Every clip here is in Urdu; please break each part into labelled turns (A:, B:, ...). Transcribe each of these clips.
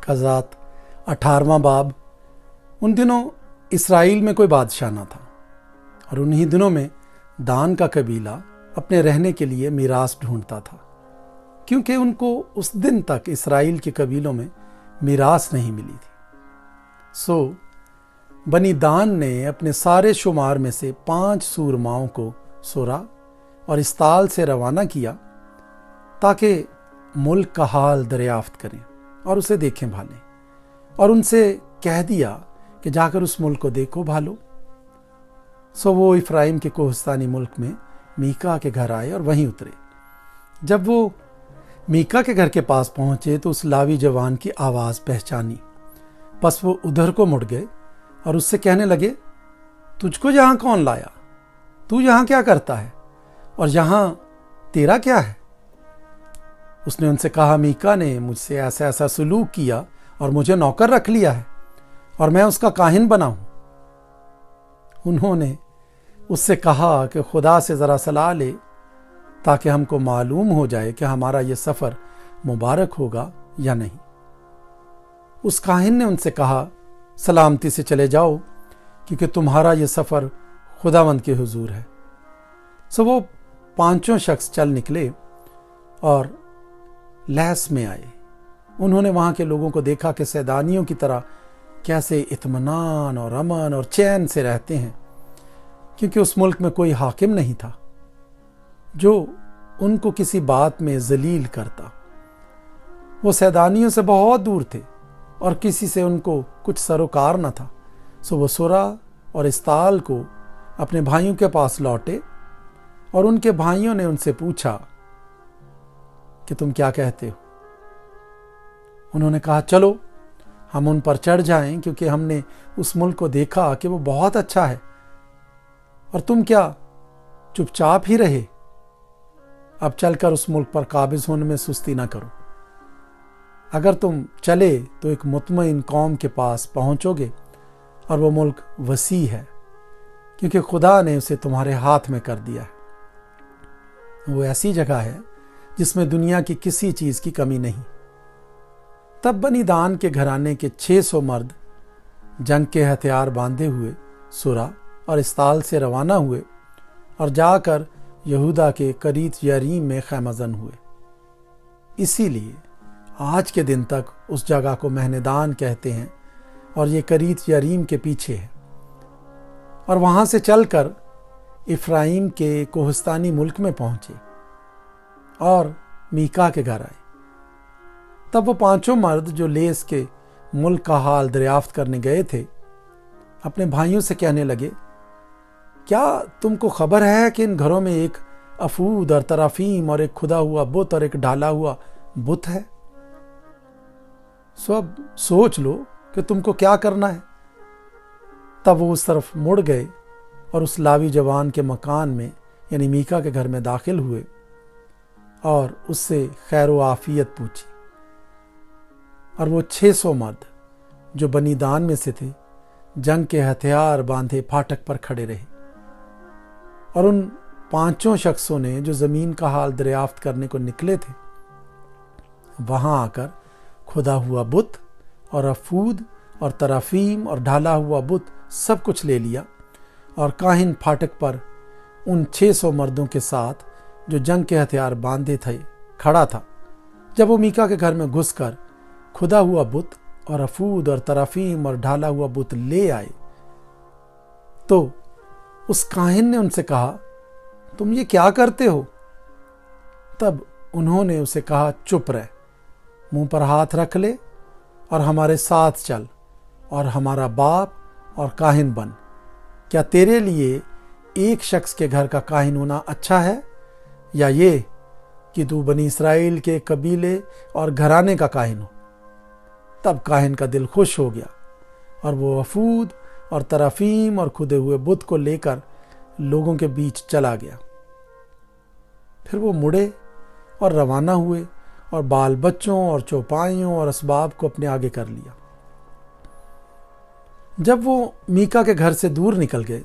A: قضات 18واں باب۔ ان دنوں اسرائیل میں کوئی بادشاہ نہ تھا، اور انہی دنوں میں دان کا قبیلہ اپنے رہنے کے لیے میراث ڈھونڈتا تھا، کیونکہ ان کو اس دن تک اسرائیل کے قبیلوں میں میراث نہیں ملی تھی۔ سو بنی دان نے اپنے سارے شمار میں سے 5 سورماؤں کو سورا اور استال سے روانہ کیا تاکہ ملک کا حال دریافت کریں اور اسے دیکھیں بھالیں، اور ان سے کہہ دیا کہ جا کر اس ملک کو دیکھو بھالو۔ سو وہ افرائیم کے کوہستانی ملک میں میکا کے گھر آئے اور وہیں اترے۔ جب وہ میکا کے گھر کے پاس پہنچے تو اس لاوی جوان کی آواز پہچانی، پس وہ ادھر کو مڑ گئے اور اس سے کہنے لگے، تجھ کو یہاں کون لایا؟ تو یہاں کیا کرتا ہے؟ اور یہاں تیرا کیا ہے؟ اس نے ان سے کہا، میکا نے مجھ سے ایسا ایسا سلوک کیا اور مجھے نوکر رکھ لیا ہے، اور میں اس کا کاہن بنا ہوں۔ انہوں نے اس سے کہا کہ خدا سے ذرا صلاح لے تاکہ ہم کو معلوم ہو جائے کہ ہمارا یہ سفر مبارک ہوگا یا نہیں۔ اس کاہن نے ان سے کہا، سلامتی سے چلے جاؤ، کیونکہ تمہارا یہ سفر خداوند کے حضور ہے۔ سو وہ 5 شخص چل نکلے اور لہس میں آئے۔ انہوں نے وہاں کے لوگوں کو دیکھا کہ سیدانیوں کی طرح کیسے اطمینان اور امن اور چین سے رہتے ہیں، کیونکہ اس ملک میں کوئی حاکم نہیں تھا جو ان کو کسی بات میں ذلیل کرتا۔ وہ سیدانیوں سے بہت دور تھے اور کسی سے ان کو کچھ سروکار نہ تھا۔ سو وہ سورا اور استال کو اپنے بھائیوں کے پاس لوٹے، اور ان کے بھائیوں نے ان سے پوچھا کہ تم کیا کہتے ہو؟ انہوں نے کہا، چلو ہم ان پر چڑھ جائیں، کیونکہ ہم نے اس ملک کو دیکھا کہ وہ بہت اچھا ہے، اور تم کیا چپ چاپ ہی رہے؟ اب چل کر اس ملک پر قابض ہونے میں سستی نہ کرو۔ اگر تم چلے تو ایک مطمئن قوم کے پاس پہنچو گے، اور وہ ملک وسیع ہے، کیونکہ خدا نے اسے تمہارے ہاتھ میں کر دیا ہے۔ وہ ایسی جگہ ہے جس میں دنیا کی کسی چیز کی کمی نہیں۔ تب بنی دان کے گھرانے کے 600 مرد جنگ کے ہتھیار باندھے ہوئے سورا اور استال سے روانہ ہوئے، اور جا کر یہودا کے کریت یاریم میں خیمہ زن ہوئے۔ اسی لیے آج کے دن تک اس جگہ کو مہندان کہتے ہیں، اور یہ کریت یاریم کے پیچھے ہے۔ اور وہاں سے چل کر افرائیم کے کوہستانی ملک میں پہنچے اور میکا کے گھر آئے۔ تب وہ 5 مرد جو لیس کے ملک کا حال دریافت کرنے گئے تھے اپنے بھائیوں سے کہنے لگے، کیا تم کو خبر ہے کہ ان گھروں میں ایک افود اور ترافیم اور ایک کھدا ہوا بت اور ایک ڈھالا ہوا بت ہے؟ سو اب سوچ لو کہ تم کو کیا کرنا ہے۔ تب وہ اس طرف مڑ گئے اور اس لاوی جوان کے مکان میں یعنی میکا کے گھر میں داخل ہوئے اور اس سے خیر و عافیت پوچھی۔ اور وہ 600 مرد جو بنی دان میں سے تھے جنگ کے ہتھیار باندھے پھاٹک پر کھڑے رہے، اور ان 5 شخصوں نے جو زمین کا حال دریافت کرنے کو نکلے تھے وہاں آ کر کھدا ہوا بت اور افود اور ترافیم اور ڈھالا ہوا بت سب کچھ لے لیا، اور کاہن پھاٹک پر ان 600 مردوں کے ساتھ جو جنگ کے ہتھیار باندھے تھے کھڑا تھا۔ جب وہ میکا کے گھر میں گھس کر کھدا ہوا بت اور افود اور ترافیم اور ڈھالا ہوا بت لے آئے تو اس کاہن نے ان سے کہا، تم یہ کیا کرتے ہو؟ تب انہوں نے اسے کہا، چپ رہ، منہ پر ہاتھ رکھ لے اور ہمارے ساتھ چل اور ہمارا باپ اور کاہن بن۔ کیا تیرے لیے ایک شخص کے گھر کا کاہن ہونا اچھا ہے، یا یہ کہ تو بنی اسرائیل کے قبیلے اور گھرانے کا کاہن ہو؟ تب کاہن کا دل خوش ہو گیا، اور وہ افود اور ترافیم اور کھدے ہوئے بت کو لے کر لوگوں کے بیچ چلا گیا۔ پھر وہ مڑے اور روانہ ہوئے، اور بال بچوں اور چوپائیوں اور اسباب کو اپنے آگے کر لیا۔ جب وہ میکا کے گھر سے دور نکل گئے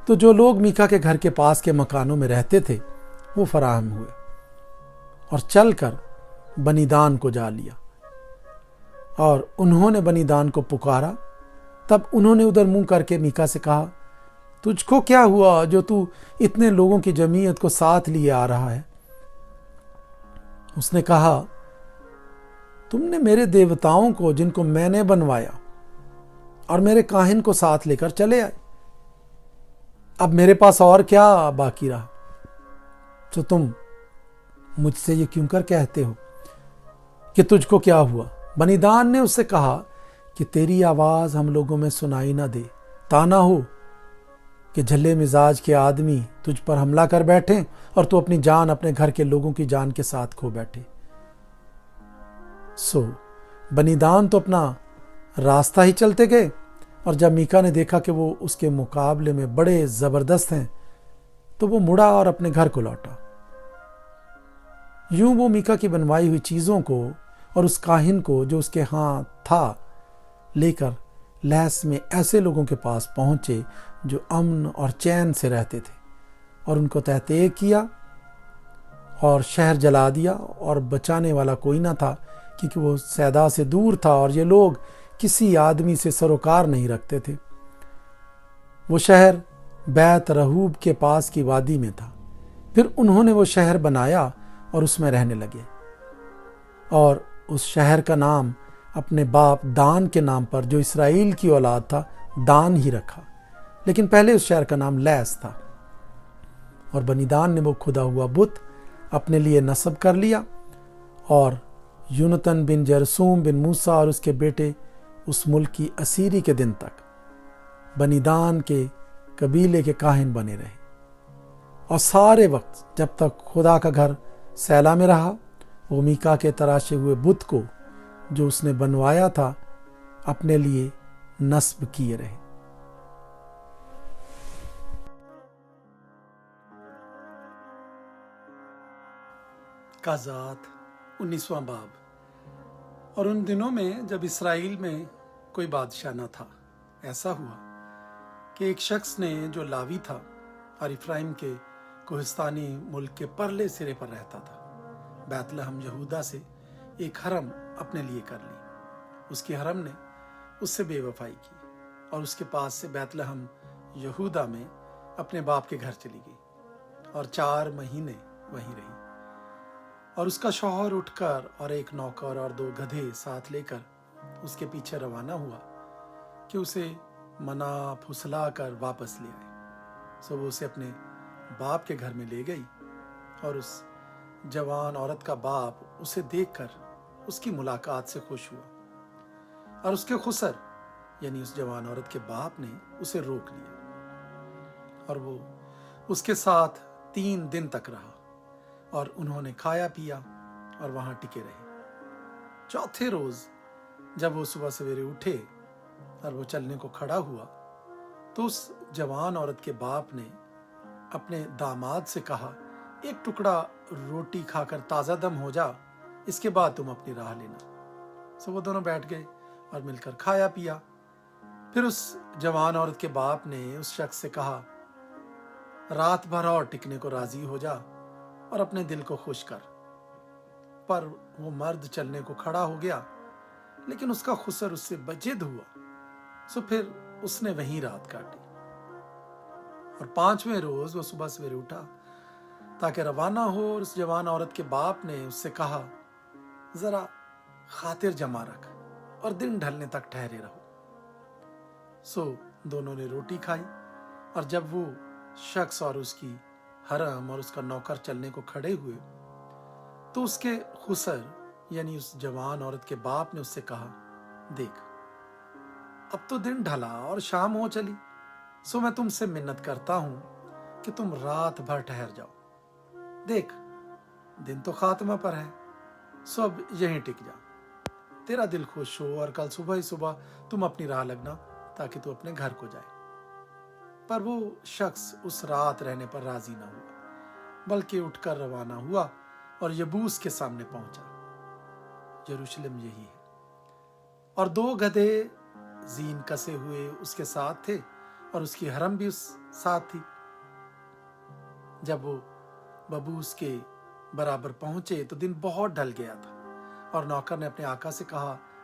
A: تو جو لوگ میکا کے گھر کے پاس کے مکانوں میں رہتے تھے وہ فراہم ہوئے، اور چل کر بنی دان کو جا لیا۔ اور انہوں نے بنی دان کو پکارا۔ تب انہوں نے ادھر منہ کر کے میکا سے کہا، تجھ کو کیا ہوا جو تو اتنے لوگوں کی جمعیت کو ساتھ لیے آ رہا ہے؟ اس نے کہا، تم نے میرے دیوتاؤں کو جن کو میں نے بنوایا اور میرے کاہن کو ساتھ لے کر چلے آئے، اب میرے پاس اور کیا باقی رہا؟ تو تم مجھ سے یہ کیوں کر کہتے ہو کہ تجھ کو کیا ہوا؟ بنی دان نے اس سے کہا کہ تیری آواز ہم لوگوں میں سنائی نہ دے، تا نہ ہو کہ جھلے مزاج کے آدمی تجھ پر حملہ کر بیٹھیں اور تو اپنی جان اپنے گھر کے لوگوں کی جان کے ساتھ کھو بیٹھے۔ بنی دان تو اپنا راستہ ہی چلتے گئے، اور جب میکا نے دیکھا کہ وہ اس کے مقابلے میں بڑے زبردست ہیں تو وہ مڑا اور اپنے گھر کو لوٹا۔ یوں وہ میکا کی بنوائی ہوئی چیزوں کو اور اس کاہن کو جو اس کے ہاں تھا لے کر لیس میں ایسے لوگوں کے پاس پہنچے جو امن اور چین سے رہتے تھے، اور ان کو تحقیق کیا اور شہر جلا دیا، اور بچانے والا کوئی نہ تھا کیونکہ وہ سیدا سے دور تھا اور یہ لوگ کسی آدمی سے سروکار نہیں رکھتے تھے۔ وہ شہر بیت رہوب کے پاس کی وادی میں تھا۔ پھر انہوں نے وہ شہر بنایا اور اس میں رہنے لگے، اور اس شہر کا نام اپنے باپ دان کے نام پر جو اسرائیل کی اولاد تھا دان ہی رکھا، لیکن پہلے اس شہر کا نام لیس تھا۔ اور بنی دان نے وہ کھدا ہوا بت اپنے لیے نصب کر لیا، اور یونتن بن جرسوم بن موسیٰ اور اس کے بیٹے اس ملک کی اسیری کے دن تک بنی دان کے قبیلے کے کاہن بنے رہے، اور سارے وقت جب تک خدا کا گھر سیلا میں رہا وہ میکا کے تراشے ہوئے بت کو جو اس نے بنوایا تھا اپنے لیے نصب کیے رہے۔ قضات 19واں باب۔ اور ان دنوں میں جب اسرائیل میں کوئی بادشاہ نہ تھا، ایسا ہوا کہ ایک شخص نے جو لاوی تھا اور افرائیم کے کوہستانی ملک کے پرلے سرے پر رہتا تھا، بیت لحم یہودا سے ایک حرم اپنے لیے کر لی۔ اس کی حرم نے اس سے بے وفائی کی اور اس کے پاس سے بیت لحم یہودا میں اپنے باپ کے گھر چلی گئی اور 4 مہینے وہیں رہی۔ اور اس کا شوہر اٹھ کر اور ایک نوکر اور 2 گدھے ساتھ لے کر اس کے پیچھے روانہ ہوا کہ اسے منا پھسلا کر واپس لے آئے۔ وہ اسے اپنے باپ کے گھر میں لے گئی، اور اس جوان عورت کا باپ اسے دیکھ کر اس کی ملاقات سے خوش ہوا، اور اس کے خسر یعنی اس جوان عورت کے باپ نے اسے روک لیا، اور وہ اس کے ساتھ 3 دن تک رہا، اور انہوں نے کھایا پیا اور وہاں ٹکے رہے۔ 4تھے روز جب وہ صبح سویرے اٹھے اور وہ چلنے کو کھڑا ہوا تو اس جوان عورت کے باپ نے اپنے داماد سے کہا، ایک ٹکڑا روٹی کھا کر تازہ دم ہو جا، اس کے بعد تم اپنی راہ لینا۔ وہ دونوں بیٹھ گئے اور مل کر کھایا پیا۔ پھر اس جوان عورت کے باپ نے اس شخص سے کہا، رات بھر اور ٹکنے کو راضی ہو جا اور اپنے دل کو خوش کر۔ پر وہ مرد چلنے کو کھڑا ہو گیا، لیکن اس کا خسر اس سے بجد ہوا، پھر اس نے وہیں رات کاٹی۔ اور 5ویں روز وہ صبح سویرے اٹھا تاکہ روانہ ہو، اور اس جوان عورت کے باپ نے اس سے کہا، ذرا خاطر جمع رکھ اور دن ڈھلنے تک ٹھہرے رہو۔ دونوں نے روٹی کھائی، اور جب وہ شخص اور اس کی حرم اور اس کا نوکر چلنے کو کھڑے ہوئے تو اس کے خسر یعنی اس جوان عورت کے باپ نے اس سے کہا، دیکھ اب تو دن ڈھلا اور شام ہو چلی، میں تم سے منت کرتا ہوں کہ تم رات بھر ٹھہر جاؤ۔ دیکھ دن تو خاتمہ پر ہے، اب یہیں ٹک جا، تیرا دل خوش ہو، اور کل صبح ہی صبح تم اپنی راہ لگنا تاکہ تو اپنے گھر کو جائے۔ پر وہ شخص اس رات رہنے پر راضی نہ ہوا، بلکہ اٹھ کر روانہ ہوا اور یبوس کے سامنے پہنچا۔ یروشلم یہی ہے۔ اور 2 گدھے زین کسے ہوئے اس کے ساتھ تھے، اور اس کی حرم بھی اس ساتھ تھی۔ جب وہ ببوس کے برابر پہنچے تو دن بہت ڈھل گیا تھا، اور نوکر نے اپنے آقا سے کہا،